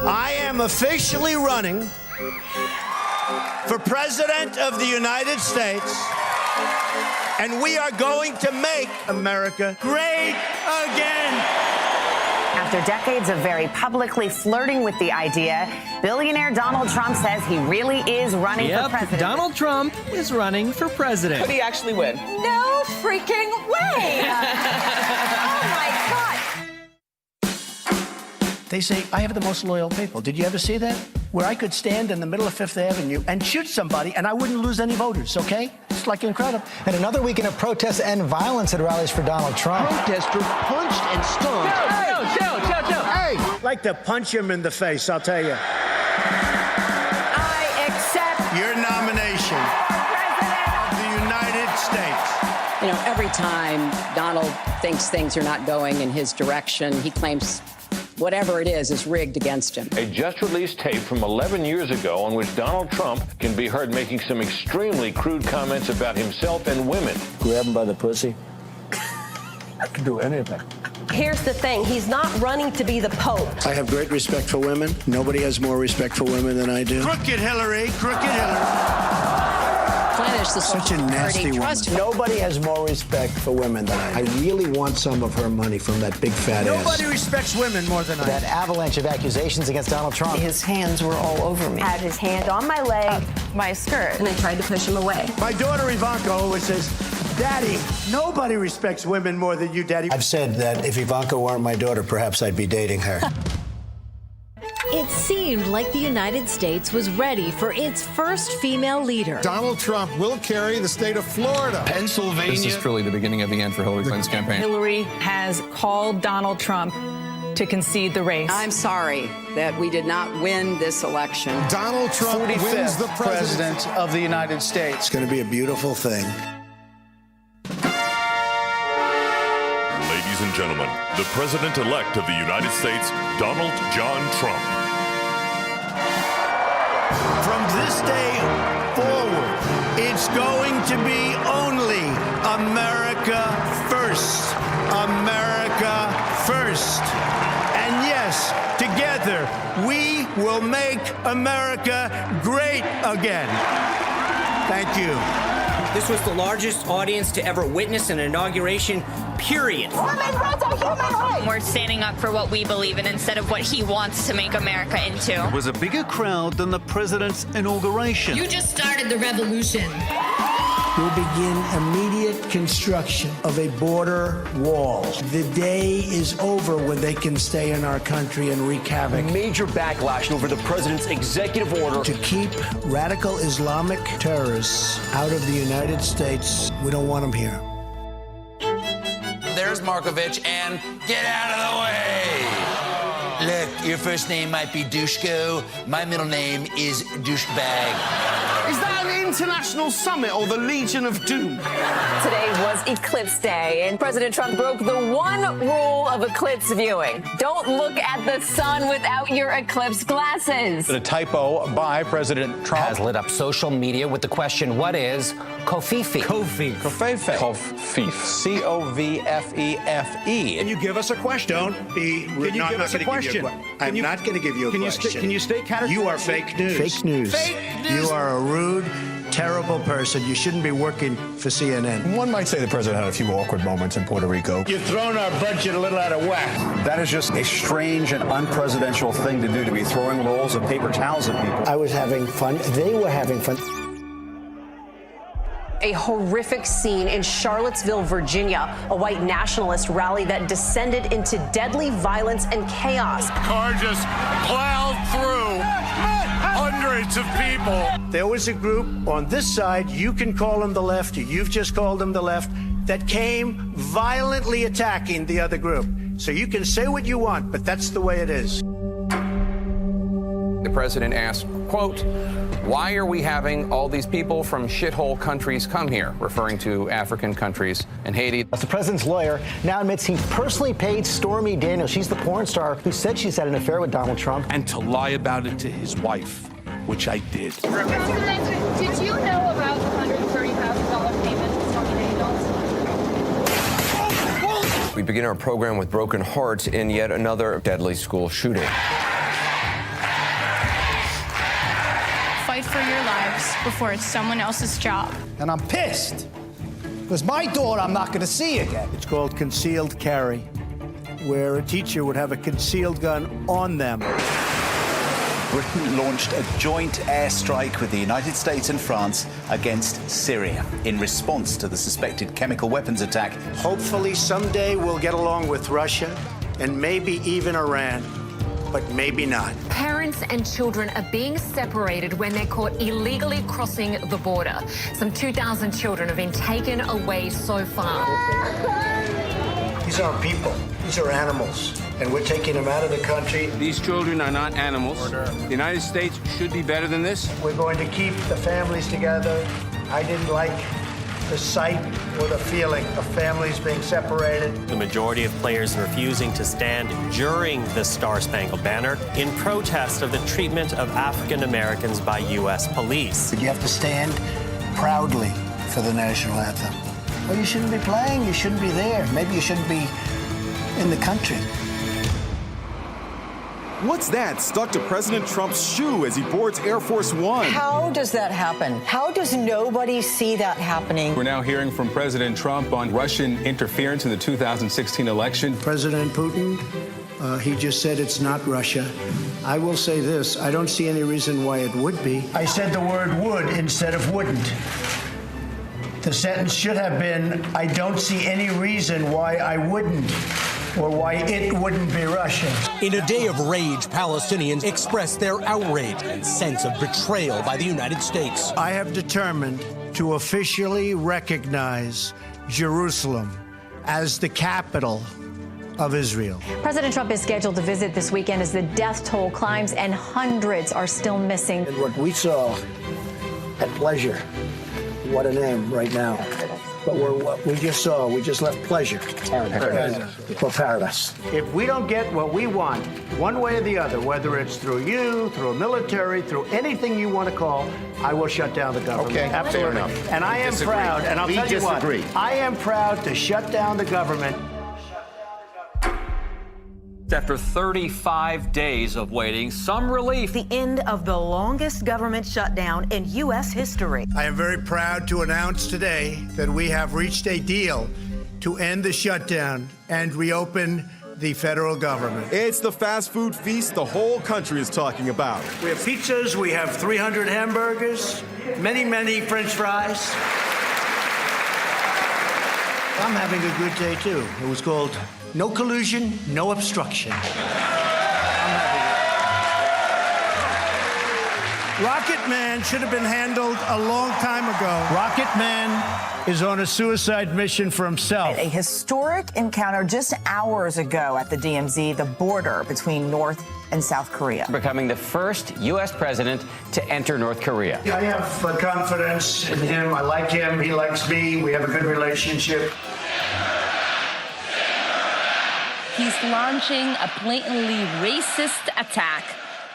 I am officially running for President of the United States, and we are going to make America great again. After decades of very publicly flirting with the idea, billionaire Donald Trump says he really is running for president. Donald Trump is running for president. Could he actually win? No freaking way! Oh my God! They say, I have the most loyal people. Did you ever see that? Where I could stand in the middle of Fifth Avenue and shoot somebody and I wouldn't lose any voters, okay? It's like incredible. And another weekend of protests and violence at rallies for Donald Trump. Protesters punched and stomped. Chill. Hey, I'd like to punch him in the face, I'll tell you. I accept Your nomination of the United States. You know, every time Donald thinks things are not going in his direction, he claims whatever it is rigged against him. A just-released tape from 11 years ago on which Donald Trump can be heard making some extremely crude comments about himself and women. Grab him by the pussy. I can do anything. Here's the thing, he's not running to be the Pope. I have great respect for women. Nobody has more respect for women than I do. Crooked Hillary. Replenish the Such a Social nasty Security woman. trust. Nobody has more respect for women than I do. I really want some of her money from that big fat ass. Nobody respects women more than I do. That avalanche of accusations against Donald Trump. His hands were all over me. Had his hand on my leg, my skirt, and I tried to push him away. My daughter Ivanka always says, Daddy, nobody respects women more than you, Daddy. I've said that if Ivanka weren't my daughter, perhaps I'd be dating her. It seemed like the United States was ready for its first female leader. Donald Trump will carry the state of Florida. Pennsylvania. This is truly the beginning of the end for Hillary Clinton's campaign. Hillary has called Donald Trump to concede the race. I'm sorry that we did not win this election. Donald Trump wins the President of the United States. It's going to be a beautiful thing. Ladies and gentlemen, the President-elect of the United States, Donald John Trump. From this day forward, it's going to be only America first. America first. And yes, together, we will make America great again. Thank you. This was the largest audience to ever witness an inauguration, period. Women's rights are human rights! We're standing up for what we believe in instead of what he wants to make America into. It was a bigger crowd than the president's inauguration. You just started the revolution. We'll begin immediate construction of a border wall. The day is over when they can stay in our country and wreak havoc. Major backlash over the president's executive order To keep radical Islamic terrorists out of the United States, we don't want them here. There's Markovich, and get out of the way! Look, your first name might be Dushko. My middle name is Douchebag. Is that an international summit or the Legion of Doom? Today was Eclipse Day, and President Trump broke the one rule of eclipse viewing. Don't look at the sun without your eclipse glasses. A typo by President Trump Has lit up social media with the question, what is Kofifi? Covfefe. Covfefe. Can you give us a question? Don't be. Can you give us a question? I'm not going to give you a question. Can you state categorically? You are fake news. Fake news. Fake news. You are a rude, terrible person. You shouldn't be working for CNN. One might say the president had a few awkward moments in Puerto Rico. You've thrown our budget a little out of whack. That is just a strange and unpresidential thing to do, to be throwing rolls of paper towels at people. I was having fun. They were having fun. A horrific scene in Charlottesville, Virginia, a white nationalist rally that descended into deadly violence and chaos. Car just plowed through hundreds of people. There was a group on this side, you can call them the left, you've just called them the left, that came violently attacking the other group. So you can say what you want, but that's the way it is. The president asked, quote, why are we having all these people from shithole countries come here, referring to African countries and Haiti? The president's lawyer now admits he personally paid Stormy Daniels. She's the porn star who said she's had an affair with Donald Trump. And to lie about it to his wife, which I did. President, did you know about the $130,000 payment to Stormy Daniels? We begin our program with broken hearts in yet another deadly school shooting. fight for your lives before it's someone else's job. And I'm pissed, because my daughter I'm not going to see again. It's called concealed carry, where a teacher would have a concealed gun on them. Britain launched a joint airstrike with the United States and France against Syria in response to the suspected chemical weapons attack. Hopefully someday we'll get along with Russia and maybe even Iran, but maybe not. Parents and children are being separated when they're caught illegally crossing the border. Some 2,000 children have been taken away so far. These aren't people. These are animals, and we're taking them out of the country. These children are not animals. The United States should be better than this. We're going to keep the families together. I didn't like the sight or the feeling of families being separated. The majority of players refusing to stand during the Star-Spangled Banner in protest of the treatment of African Americans by U.S. police. You have to stand proudly for the national anthem. Well, you shouldn't be playing. You shouldn't be there. Maybe you shouldn't be in the country. What's that stuck to President Trump's shoe as he boards Air Force One? How does that happen? How does nobody see that happening? We're now hearing from President Trump on Russian interference in the 2016 election. President Putin, he just said it's not Russia. I will say this, I don't see any reason why it would be. I said the word would instead of wouldn't. The sentence should have been, I don't see any reason why I wouldn't, or why it wouldn't be Russia. In a day of rage, Palestinians expressed their outrage and sense of betrayal by the United States. I have determined to officially recognize Jerusalem as the capital of Israel. President Trump is scheduled to visit this weekend as the death toll climbs and hundreds are still missing. And what we saw at Pleasure, what a name right now. But what we just saw, we just left Pleasure for paradise. If we don't get what we want, one way or the other, whether it's through you, through a military, through anything you want to call, I will shut down the government. Okay, absolutely. And I am proud, and I'll tell you what, I am proud to shut down the government. After 35 days of waiting, some relief. The end of the longest government shutdown in U.S. history. I am very proud to announce today that we have reached a deal to end the shutdown and reopen the federal government. It's the fast food feast the whole country is talking about. We have pizzas, we have 300 hamburgers, many French fries. I'm having a good day, too. It was called No Collusion, No Obstruction. Rocket Man should have been handled a long time ago. Rocket Man is on a suicide mission for himself. A historic encounter just hours ago at the DMZ, the border between North and South Korea. Becoming the first U.S. president to enter North Korea. I have confidence in him. I like him. He likes me. We have a good relationship. He's launching a blatantly racist attack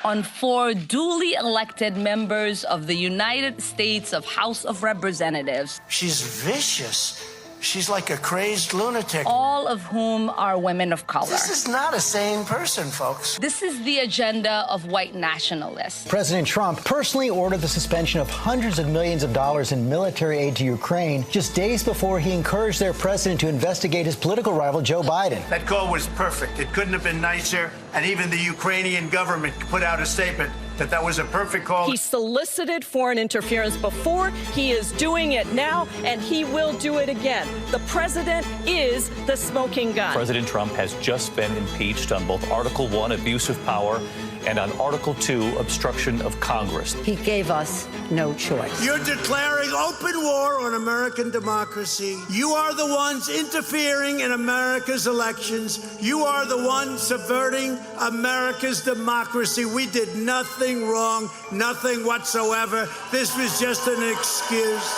on 4 duly elected members of the United States House of Representatives. She's vicious. She's like a crazed lunatic. All of whom are women of color. This is not a sane person, folks. This is the agenda of white nationalists. President Trump personally ordered the suspension of hundreds of millions of dollars in military aid to Ukraine just days before he encouraged their president to investigate his political rival, Joe Biden. That call was perfect. It couldn't have been nicer. And even the Ukrainian government put out a statement that was a perfect call. He solicited foreign interference before, he is doing it now, and he will do it again. The president is the smoking gun. President Trump has just been impeached on both Article 1, abuse of power, and on Article 2, obstruction of Congress. He gave us no choice. You're declaring open war on American democracy. You are the ones interfering in America's elections. You are the ones subverting America's democracy. We did nothing wrong, nothing whatsoever. This was just an excuse.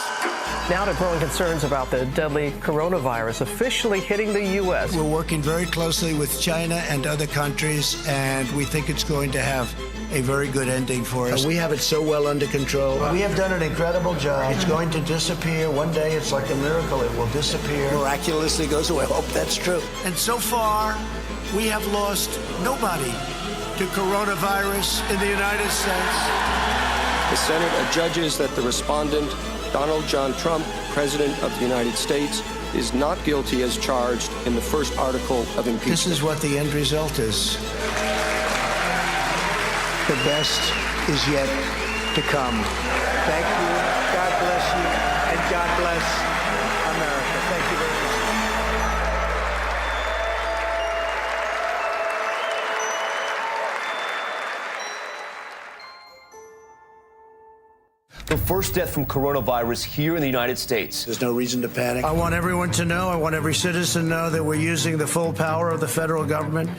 Now to growing concerns about the deadly coronavirus officially hitting the U.S. We're working very closely with China and other countries, and we think it's going to have a very good ending for us. We have it so well under control. We have done an incredible job. It's going to disappear. One day, it's like a miracle. It will disappear. Miraculously goes away. I hope that's true. And so far, we have lost nobody to coronavirus in the United States. The Senate adjudges that the respondent, Donald John Trump, President of the United States, is not guilty as charged in the first article of impeachment. This is what the end result is. The best is yet to come. Thank you. God bless you. And God bless America. Thank you very much. The first death from coronavirus here in the United States. There's no reason to panic. I want everyone to know, I want every citizen to know that we're using the full power of the federal government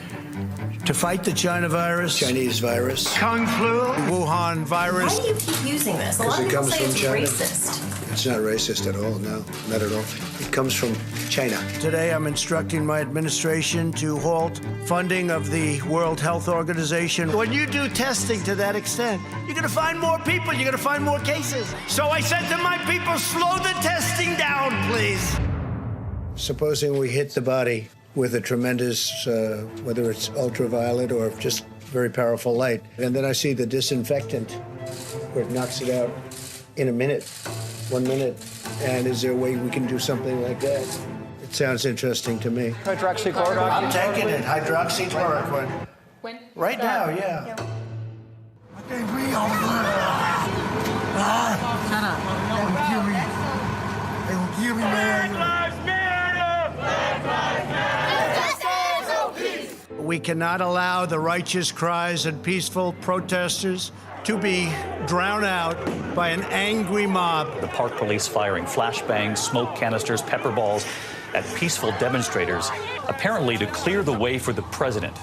to fight the China virus, Chinese virus, Kung flu, Wuhan virus. Why do you keep using this? A lot Because of it people comes say from it's China. racist. It's not racist at all, no, not at all. It comes from China. Today, I'm instructing my administration to halt funding of the World Health Organization. When you do testing to that extent, you're going to find more people, you're going to find more cases. So I said to my people, slow the testing down, please. Supposing we hit the body with a tremendous, whether it's ultraviolet or just very powerful light, and then I see the disinfectant where it knocks it out in a minute. 1 minute. And is there a way we can do something like that? It sounds interesting to me. Hydroxychloroquine. I'm taking it. Hydroxychloroquine. When? Right now, yeah. Yeah. We cannot allow the righteous cries and peaceful protesters to be drowned out by an angry mob. The park police firing flashbangs, smoke canisters, pepper balls at peaceful demonstrators, apparently to clear the way for the president.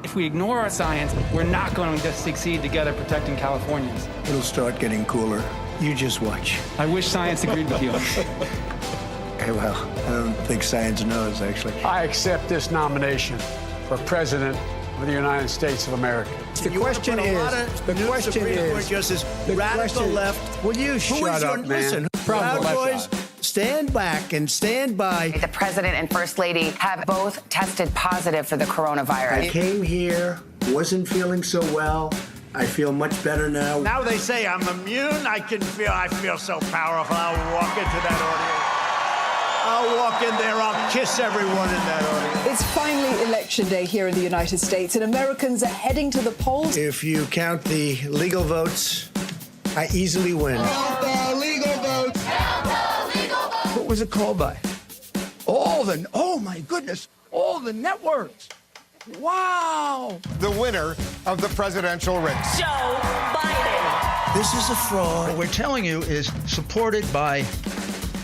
If we ignore our science, we're not going to succeed together protecting Californians. It'll start getting cooler. You just watch. I wish science agreed with you. Okay, well, I don't think science knows, actually. I accept this nomination for President of the United States of America. The question is, Justice, radical left. Will you shut up, man? Listen, Proud Boys, stand back and stand by. The president and first lady have both tested positive for the coronavirus. I came here, wasn't feeling so well. I feel much better now. Now they say I'm immune. I feel so powerful. I'll walk into that audience. I'll walk in there, I'll kiss everyone in that audience. It's finally election day here in the United States, and Americans are heading to the polls. If you count the legal votes, I easily win. Count the legal votes. Count the legal votes. What was it called by? Oh my goodness, all the networks. Wow. The winner of the presidential race. Joe Biden. This is a fraud. What we're telling you is supported by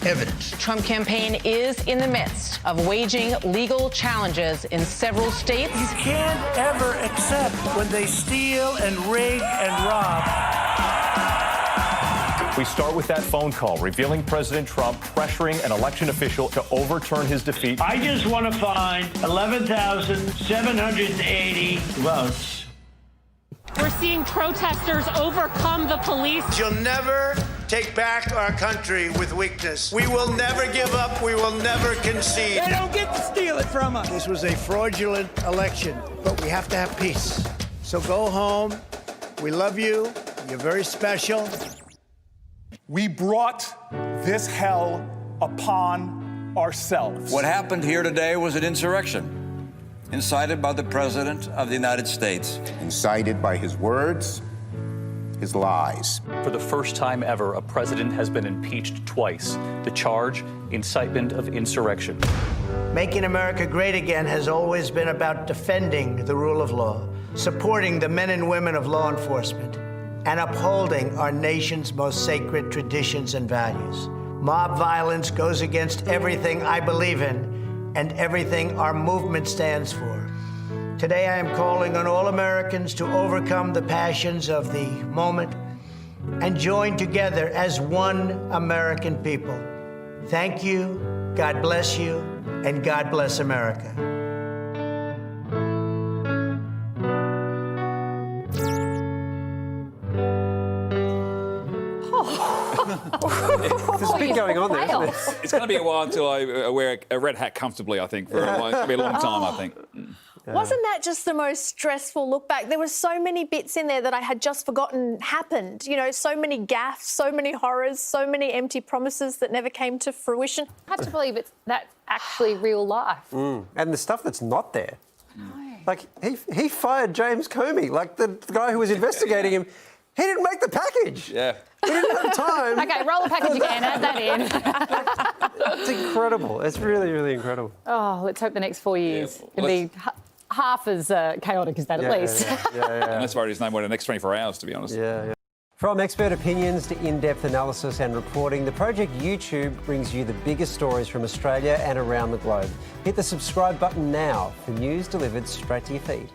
evidence. Trump campaign is in the midst of waging legal challenges in several states. You can't ever accept when they steal and rig and rob. We start with that phone call revealing President Trump pressuring an election official to overturn his defeat. I just want to find 11,780 votes. We're seeing protesters overcome the police. You'll never take back our country with weakness. We will never give up. We will never concede. They don't get to steal it from us. This was a fraudulent election, but we have to have peace. So go home. We love you. You're very special. We brought this hell upon ourselves. What happened here today was an insurrection incited by the President of the United States. Incited by his words, his lies. For the first time ever, a president has been impeached twice. The charge, incitement of insurrection. Making America great again has always been about defending the rule of law, supporting the men and women of law enforcement, and upholding our nation's most sacred traditions and values. Mob violence goes against everything I believe in and everything our movement stands for. Today I am calling on all Americans to overcome the passions of the moment and join together as one American people. Thank you, God bless you, and God bless America. There's a bit going on there, isn't it? It's going to be a while until I wear a red hat comfortably, I think. It's going to be a long time, I think. Wasn't that just the most stressful look back? There were so many bits in there that I had just forgotten happened. You know, so many gaffes, so many horrors, so many empty promises that never came to fruition. I have to believe that's actually real life. And the stuff that's not there. Like, he fired James Comey, like the guy who was investigating him. He didn't make the package. Yeah. We didn't have time. OK, roll the package again, add that in. It's incredible. It's really, really incredible. Oh, let's hope the next 4 years can be half as chaotic as that, at least. And that's why it is no more than the next 24 hours, to be honest. From expert opinions to in-depth analysis and reporting, the Project YouTube brings you the biggest stories from Australia and around the globe. Hit the subscribe button now for news delivered straight to your feed.